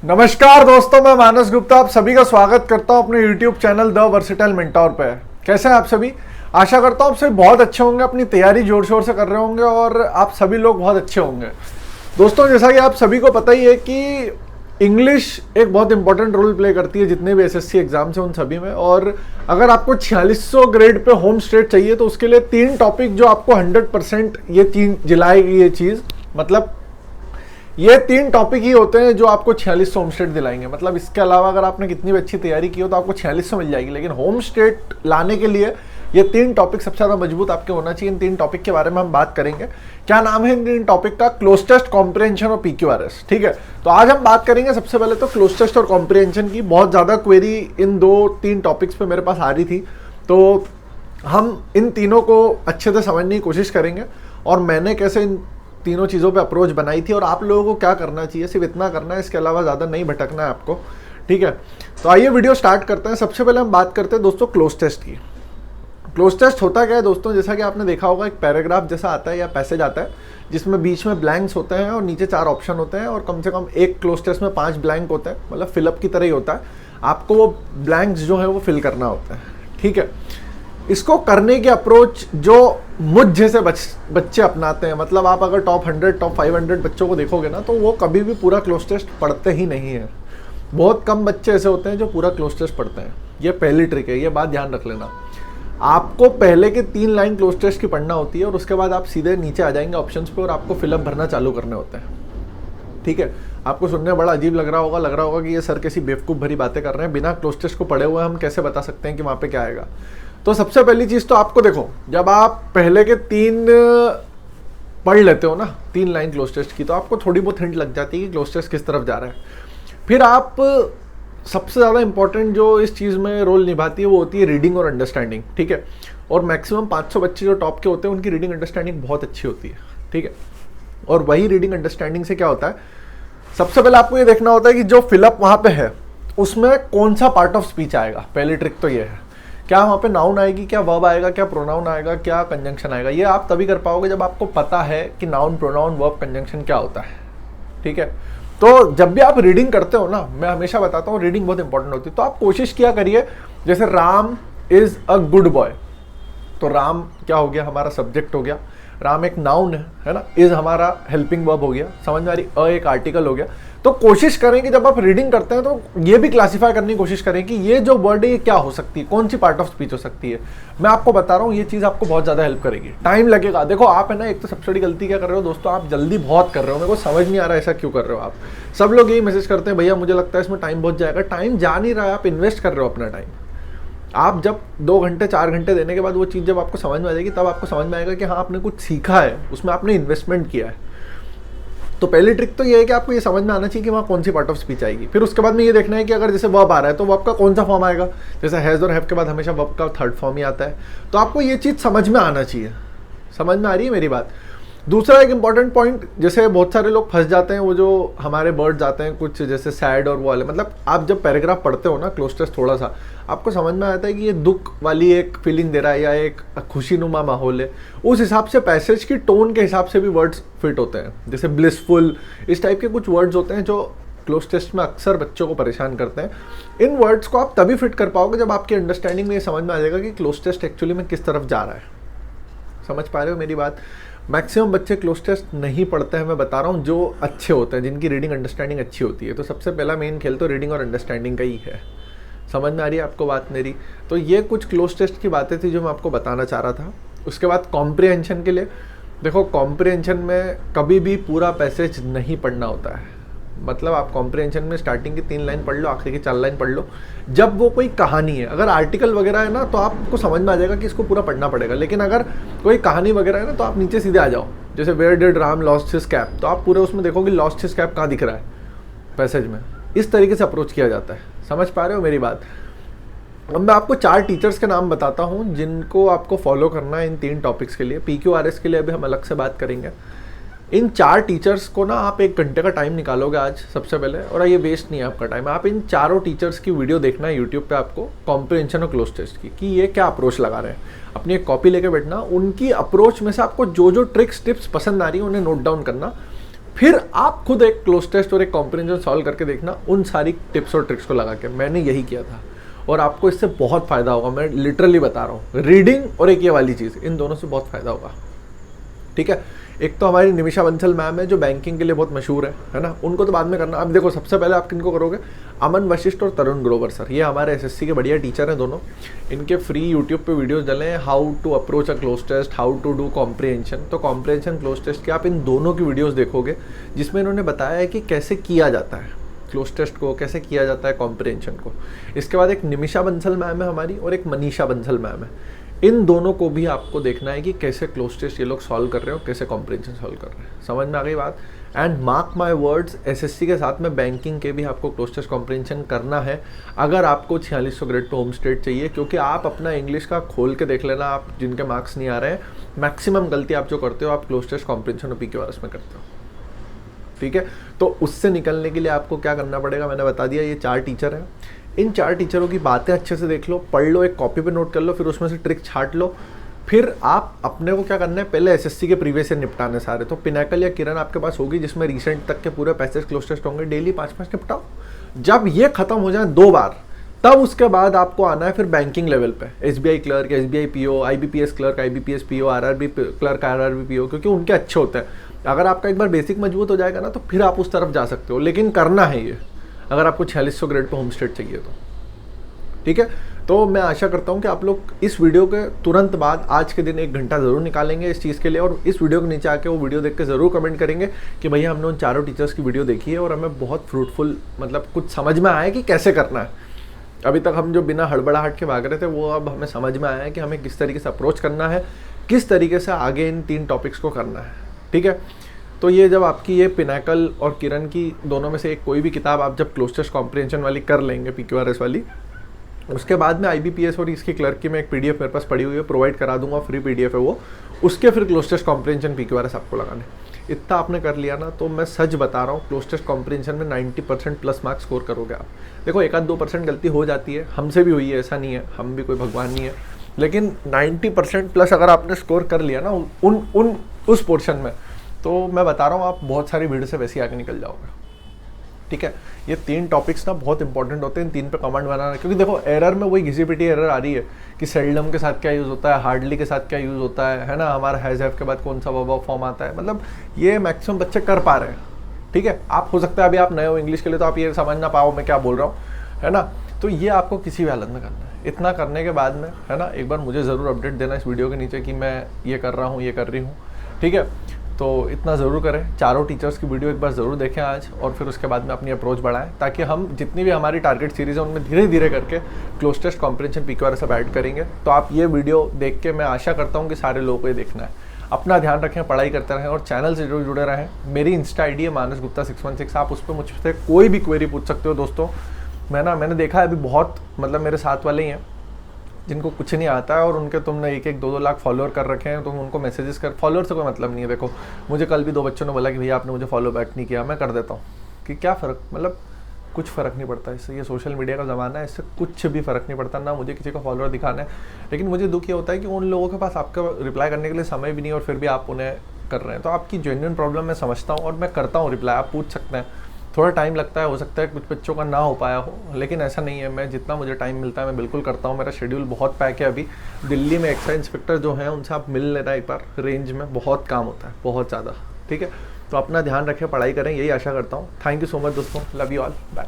नमस्कार दोस्तों, मैं मानस गुप्ता आप सभी का स्वागत करता हूं अपने YouTube channel the versatile mentor पे। कैसे हैं आप सभी? आशा करता हूं आप सभी बहुत अच्छे होंगे, अपनी तैयारी जोर शोर से कर रहे होंगे और आप सभी लोग बहुत अच्छे होंगे। दोस्तों, जैसा कि आप सभी को पता ही है कि इंग्लिश एक बहुत इंपॉर्टेंट रोल प्ले करती है जितने भी एसएससी एग्जाम्स हैं उन सभी में। और अगर आपको 4600 ग्रेड पे होम स्टेट चाहिए तो उसके लिए 3 टॉपिक जो आपको 100% ये 3 जिलाएगी ये चीज़। मतलब ये 3 टॉपिक ही होते हैं जो आपको 4600 होम स्टेट दिलाएंगे। मतलब इसके अलावा अगर आपने कितनी भी अच्छी तैयारी की हो तो आपको 4600 मिल जाएगी, लेकिन होम स्टेट लाने के लिए ये 3 टॉपिक सबसे ज़्यादा मजबूत आपके होना चाहिए। इन 3 टॉपिक के बारे में हम बात करेंगे। क्या नाम है इन 3 टॉपिक का? क्लोज टेस्ट, कॉम्प्रिहेंशन और पीक्यूआरएस। ठीक है, तो आज हम बात करेंगे सबसे पहले तो क्लोज टेस्ट और कॉम्प्रिहेंशन की। बहुत ज़्यादा क्वेरी इन 2-3 टॉपिक्स पे मेरे पास आ रही थी, तो हम इन तीनों को अच्छे से समझने की कोशिश करेंगे और मैंने कैसे इन तीनों चीज़ों पे अप्रोच बनाई थी और आप लोगों को क्या करना चाहिए। सिर्फ इतना करना है, इसके अलावा ज़्यादा नहीं भटकना है आपको। ठीक है, तो आइए वीडियो स्टार्ट करते हैं। सबसे पहले हम बात करते हैं दोस्तों क्लोज टेस्ट की। क्लोज टेस्ट होता क्या है दोस्तों? जैसा कि आपने देखा होगा, एक पैराग्राफ जैसा आता है या पैसेज आता है जिसमें बीच में ब्लैंक्स होते हैं और नीचे 4 ऑप्शन होते हैं और कम से कम एक क्लोज टेस्ट में 5 ब्लैंक होते हैं। मतलब फिलअप की तरह ही होता है, आपको वो ब्लैंक्स जो है वो फिल करना होता है। ठीक है, इसको करने की अप्रोच जो मुझ जैसे बच्चे अपनाते हैं, मतलब आप अगर टॉप 100 टॉप 500 बच्चों को देखोगे ना तो वो कभी भी पूरा क्लोज टेस्ट पढ़ते ही नहीं है। बहुत कम बच्चे ऐसे होते हैं जो पूरा क्लोज टेस्ट पढ़ते हैं। ये पहली ट्रिक है, ये बात ध्यान रख लेना। आपको पहले के 3 लाइन क्लोज टेस्ट की पढ़ना होती है और उसके बाद आप सीधे नीचे आ जाएंगे ऑप्शंस पे और आपको फिलअप भरना चालू करने होते हैं। ठीक है, आपको सुनने बड़ा अजीब लग रहा होगा कि ये सर कैसी बेवकूफ़ भरी बातें कर रहे हैं, बिना क्लोज टेस्ट को पढ़े हुए हम कैसे बता सकते हैं कि वहाँ पे क्या आएगा। तो सबसे पहली चीज़ तो आपको देखो, जब आप पहले के 3 पढ़ लेते हो ना, 3 लाइन क्लोज टेस्ट की, तो आपको थोड़ी बहुत हिंट लग जाती है कि क्लोज टेस्ट किस तरफ जा रहा है। फिर आप सबसे ज़्यादा इंपॉर्टेंट जो इस चीज़ में रोल निभाती है वो होती है रीडिंग और अंडरस्टैंडिंग। ठीक है, और मैक्सिमम 500 बच्चे जो टॉप के होते हैं उनकी रीडिंग अंडरस्टैंडिंग बहुत अच्छी होती है। ठीक है, और वही रीडिंग अंडरस्टैंडिंग से क्या होता है, सबसे पहले आपको ये देखना होता है कि जो फिलअप वहाँ पे है उसमें कौन सा पार्ट ऑफ स्पीच आएगा। पहली ट्रिक तो ये है, क्या वहाँ पे नाउन आएगी, क्या वर्ब आएगा, क्या प्रोनाउन आएगा, क्या कंजंक्शन आएगा। ये आप तभी कर पाओगे जब आपको पता है कि नाउन, प्रोनाउन, वर्ब, कंजंक्शन क्या होता है। ठीक है, तो जब भी आप रीडिंग करते हो ना, मैं हमेशा बताता हूँ रीडिंग बहुत इंपॉर्टेंट होती है। तो आप कोशिश किया करिए, जैसे Ram is a good boy, तो राम क्या हो गया, हमारा सब्जेक्ट हो गया। राम एक नाउन है ना, इज हमारा हेल्पिंग वर्ब हो गया, समझ में आ रही, अ एक आर्टिकल हो गया। तो कोशिश करें कि जब आप रीडिंग करते हैं तो ये भी क्लासिफाई करने की कोशिश करें कि ये जो वर्ड है ये क्या हो सकती है, कौन सी पार्ट ऑफ स्पीच हो सकती है। मैं आपको बता रहा हूँ ये चीज़ आपको बहुत ज़्यादा हेल्प करेगी। टाइम लगेगा, देखो आप है ना, एक तो सबसे बड़ी गलती क्या कर रहे हो दोस्तों, आप जल्दी बहुत कर रहे हो। मेरे को समझ नहीं आ रहा है ऐसा क्यों कर रहे हो आप। सब लोग यही मैसेज करते हैं, भैया मुझे लगता है इसमें टाइम बहुत जाएगा। टाइम जा नहीं रहा है, आप इन्वेस्ट कर रहे हो अपना टाइम। आप जब 2 घंटे 4 घंटे देने के बाद वो चीज़ जब आपको समझ में आ जाएगी तब आपको समझ में आएगा कि हाँ आपने कुछ सीखा है, उसमें आपने इन्वेस्टमेंट किया है। तो पहली ट्रिक तो ये है कि आपको ये समझ में आना चाहिए कि वहाँ कौन सी पार्ट ऑफ स्पीच आएगी। फिर उसके बाद में ये देखना है कि अगर जैसे वर्ब आ रहा है तो वर्ब का कौन सा फॉर्म आएगा। जैसे हैज़ और हैव के बाद हमेशा वर्ब का 3rd फॉर्म ही आता है। तो आपको ये चीज़ समझ में आना चाहिए। समझ में आ रही है मेरी बात? दूसरा एक इंपॉर्टेंट पॉइंट, जैसे बहुत सारे लोग फंस जाते हैं, वो जो हमारे वर्ड्स आते हैं कुछ जैसे सैड और वो वाले, मतलब आप जब पैराग्राफ पढ़ते हो ना क्लोज टेस्ट, थोड़ा सा आपको समझ में आता है कि ये दुख वाली एक फीलिंग दे रहा है या एक खुशीनुमा माहौल है। उस हिसाब से पैसेज की टोन के हिसाब से भी वर्ड्स फिट होते हैं। जैसे ब्लिसफुल, इस टाइप के कुछ वर्ड्स होते हैं जो क्लोज टेस्ट में अक्सर बच्चों को परेशान करते हैं। इन वर्ड्स को आप तभी फिट कर पाओगे जब आपकी अंडरस्टैंडिंग में ये समझ में आ जाएगा कि क्लोज टेस्ट एक्चुअली में किस तरफ जा रहा है। समझ पा रहे हो मेरी बात? मैक्सिमम बच्चे क्लोज टेस्ट नहीं पढ़ते हैं, मैं बता रहा हूँ, जो अच्छे होते हैं, जिनकी रीडिंग अंडरस्टैंडिंग अच्छी होती है। तो सबसे पहला मेन खेल तो रीडिंग और अंडरस्टैंडिंग का ही है। समझ में आ रही है आपको बात मेरी? तो ये कुछ क्लोज टेस्ट की बातें थी जो मैं आपको बताना चाह रहा था। उसके बाद कॉम्प्रिहेंशन के लिए, देखो कॉम्प्रिहेंशन में कभी भी पूरा पैसेज नहीं पढ़ना होता है। मतलब आप कॉम्प्रिहेंशन में स्टार्टिंग की 3 लाइन पढ़ लो, आखिरी की 4 लाइन पढ़ लो। जब वो कोई कहानी है, अगर आर्टिकल वगैरह है ना तो आपको समझ में आ जाएगा कि इसको पूरा पढ़ना पड़ेगा। लेकिन अगर कोई कहानी वगैरह है ना तो आप नीचे सीधे आ जाओ। जैसे where did Ram lost his cap, तो आप पूरे उसमें देखोगे लॉस्ट हिज कैप कहाँ दिख रहा है पैसेज में। इस तरीके से अप्रोच किया जाता है। समझ पा रहे हो मेरी बात? अब मैं आपको 4 टीचर्स के नाम बताता हूँ जिनको आपको फॉलो करना है इन 3 टॉपिक्स के लिए। PQRS के लिए अभी हम अलग से बात करेंगे। इन 4 टीचर्स को ना आप 1 घंटे का टाइम निकालोगे आज सबसे पहले, और ये वेस्ट नहीं है आपका टाइम। आप इन चारों टीचर्स की वीडियो देखना है यूट्यूब पे आपको, कॉम्प्रिहेंशन और क्लोज टेस्ट की, कि ये क्या अप्रोच लगा रहे हैं। अपनी एक कॉपी लेके बैठना, उनकी अप्रोच में से आपको जो जो ट्रिक्स टिप्स पसंद आ रही है उन्हें नोट डाउन करना। फिर आप खुद एक क्लोज टेस्ट और एक कॉम्प्रिहेंशन सॉल्व करके देखना उन सारी टिप्स और ट्रिक्स को लगा के। मैंने यही किया था और आपको इससे बहुत फायदा होगा, मैं लिटरली बता रहा हूँ। रीडिंग और एक ये वाली चीज़, इन दोनों से बहुत फायदा होगा, ठीक है। एक तो हमारी निमिषा बंसल मैम है जो बैंकिंग के लिए बहुत मशहूर है ना, उनको तो बाद में करना। अब देखो सबसे पहले आप किनको करोगे, अमन वशिष्ठ और तरुण ग्रोवर सर, ये हमारे एसएससी के बढ़िया टीचर हैं दोनों। इनके फ्री यूट्यूब पे वीडियोस डले हैं, how to approach a cloze test, how to do comprehension. तो कॉम्प्रिहेंशन क्लोज टेस्ट के आप इन दोनों की वीडियोस देखोगे जिसमें इन्होंने बताया है कि कैसे किया जाता है क्लोज टेस्ट को, कैसे किया जाता है कॉम्प्रिहेंशन को। इसके बाद एक निमिषा बंसल मैम है हमारी और एक मनीषा बंसल मैम है। इन दोनों को भी आपको देखना है कि कैसे क्लोज टेस्ट ये लोग सॉल्व कर रहे हो, कैसे कॉम्प्रिहेंशन सॉल्व कर रहे हैं। समझ में आ गई बात। And mark my words, SSC के साथ में बैंकिंग के भी आपको क्लोज टेस्ट कॉम्प्रिहेंशन करना है अगर आपको 4600 ग्रेड पे होम स्टेट चाहिए। क्योंकि आप अपना इंग्लिश का खोल के देख लेना, आप जिनके मार्क्स नहीं आ रहे हैं, मैक्सिमम गलती आप जो करते हो आप क्लोज टेस्ट कॉम्प्रिहेंशन और पीक्यूआरएस में करते हो, ठीक है। तो उससे निकलने के लिए आपको क्या करना पड़ेगा, मैंने बता दिया। ये 4 टीचर हैं, इन 4 टीचरों की बातें अच्छे से देख लो, पढ़ लो, एक कॉपी पे नोट कर लो, फिर उसमें से ट्रिक छाट लो। फिर आप अपने को क्या करना है, पहले एसएससी के प्रीवियस ईयर निपटाने सारे। तो पिनाकल या किरण आपके पास होगी जिसमें रिसेंट तक के पूरे पैसेज क्लोज टेस्ट होंगे, डेली 5-5 निपटाओ। जब ये खत्म हो जाए 2 बार, तब उसके बाद आपको आना है फिर बैंकिंग लेवल पे, SBI clerk, SBI PO, IBPS clerk, IBPS PO, RRB clerk, RRB PO, क्योंकि उनके अच्छे होते हैं। अगर आपका एक बार बेसिक मजबूत हो जाएगा ना तो फिर आप उस तरफ जा सकते हो, लेकिन करना है ये अगर आपको 4600 ग्रेड पे होम स्टेट चाहिए तो, ठीक है। तो मैं आशा करता हूँ कि आप लोग इस वीडियो के तुरंत बाद आज के दिन 1 घंटा ज़रूर निकालेंगे इस चीज़ के लिए, और इस वीडियो के नीचे आके वो वीडियो देख के ज़रूर कमेंट करेंगे कि भैया हमने उन 4 टीचर्स की वीडियो देखी है और हमें बहुत फ्रूटफुल, मतलब कुछ समझ में आया है कि कैसे करना है। अभी तक हम जो बिना हड़बड़ाहट के भाग रहे थे वो अब हमें समझ में आया है कि हमें किस तरीके से अप्रोच करना है, किस तरीके से आगे इन 3 टॉपिक्स को करना है, ठीक है। तो ये जब आपकी ये पिनाकल और किरण की दोनों में से एक कोई भी किताब आप जब क्लोज टेस्ट कॉम्प्रिहेंशन वाली कर लेंगे, पीक्यूआरएस वाली, उसके बाद में आईबीपीएस और इसकी क्लर्क की मैं एक पीडीएफ मेरे पास पड़ी हुई है, प्रोवाइड करा दूंगा, फ्री पीडीएफ है वो, उसके फिर क्लोज टेस्ट कॉम्प्रिहेंशन पीक्यूआरएस आपको लगाने। इतना आपने कर लिया ना तो मैं सच बता रहा हूँ क्लोज टेस्ट कॉम्प्रिहेंशन में 90% प्लस मार्क्स स्कोर करोगे आप। देखो 1-2% गलती हो जाती है, हमसे भी हुई है, ऐसा नहीं है, हम भी कोई भगवान नहीं है, लेकिन 90% प्लस अगर आपने स्कोर कर लिया ना उस पोर्शन में, तो मैं बता रहा हूँ आप बहुत सारी भीड़ से वैसे ही आगे निकल जाओगे, ठीक है। ये 3 टॉपिक्स ना बहुत इंपॉर्टेंट होते हैं, इन 3 पे कमेंट बनाना, क्योंकि देखो एरर में वही घिसी पिटी एरर आ रही है कि सेल्डम के साथ क्या यूज़ होता है, हार्डली के साथ क्या यूज़ होता है ना, हमारा हैज़ हैव के बाद कौन सा वर्ब फॉर्म आता है, मतलब ये मैक्सिमम बच्चे कर पा रहे हैं, ठीक है। आप हो सकता है अभी आप नए हो इंग्लिश के लिए तो आप ये समझ ना पाओ मैं क्या बोल रहा हूँ, है ना। तो ये आपको किसी भी हालत में करना है। इतना करने के बाद में, है ना, एक बार मुझे ज़रूर अपडेट देना इस वीडियो के नीचे कि मैं ये कर रहा हूँ, ये कर रही हूँ, ठीक है। तो इतना ज़रूर करें, 4 टीचर्स की वीडियो एक बार ज़रूर देखें आज, और फिर उसके बाद में अपनी अप्रोच बढ़ाएं, ताकि हम जितनी भी हमारी टारगेट सीरीज़ है उनमें धीरे धीरे करके क्लोज टेस्ट कॉम्प्रिहेंशन पीक्यूआरएस सब ऐड करेंगे। तो आप ये वीडियो देख के मैं आशा करता हूँ कि सारे लोगों को ये देखना है। अपना ध्यान रखें, पढ़ाई करते रहें और चैनल से जरूर जुड़े रहें। मेरी इंस्टा आईडी है मानस गुप्ता 616, आप उस पर मुझसे कोई भी क्वेरी पूछ सकते हो दोस्तों। मैंने देखा है अभी बहुत, मतलब मेरे साथ वाले ही हैं जिनको कुछ नहीं आता है और उनके तुमने 1-2 लाख फॉलोअर कर रखे हैं, तुम उनको मैसेजेस कर, फॉलोअर से कोई मतलब नहीं है। देखो मुझे कल भी 2 बच्चों ने बोला कि भैया आपने मुझे फॉलो बैक नहीं किया, मैं कर देता हूँ, कि क्या फ़र्क, मतलब कुछ फ़र्क नहीं पड़ता इससे। ये सोशल मीडिया का ज़माना है, इससे कुछ भी फ़र्क नहीं पड़ता, ना मुझे किसी को फॉलोअर दिखाना है। लेकिन मुझे दुख ये होता है कि उन लोगों के पास आपका रिप्लाई करने के लिए समय भी नहीं और फिर भी आप उन्हें कर रहे हैं। तो आपकी जेन्युइन प्रॉब्लम मैं समझता हूँ और मैं करता हूँ रिप्लाई, आप पूछ सकते हैं। थोड़ा टाइम लगता है, हो सकता है कुछ बच्चों का ना हो पाया हो, लेकिन ऐसा नहीं है, मैं जितना मुझे टाइम मिलता है मैं बिल्कुल करता हूँ। मेरा शेड्यूल बहुत पैक है अभी। दिल्ली में एक्साइज इंस्पेक्टर जो हैं उनसे आप मिल लेना एक बार, रेंज में बहुत काम होता है, बहुत ज़्यादा, ठीक है। तो अपना ध्यान रखें, पढ़ाई करें, यही आशा करता हूँ। थैंक यू सो मच दोस्तों, लव यू ऑल, बाय।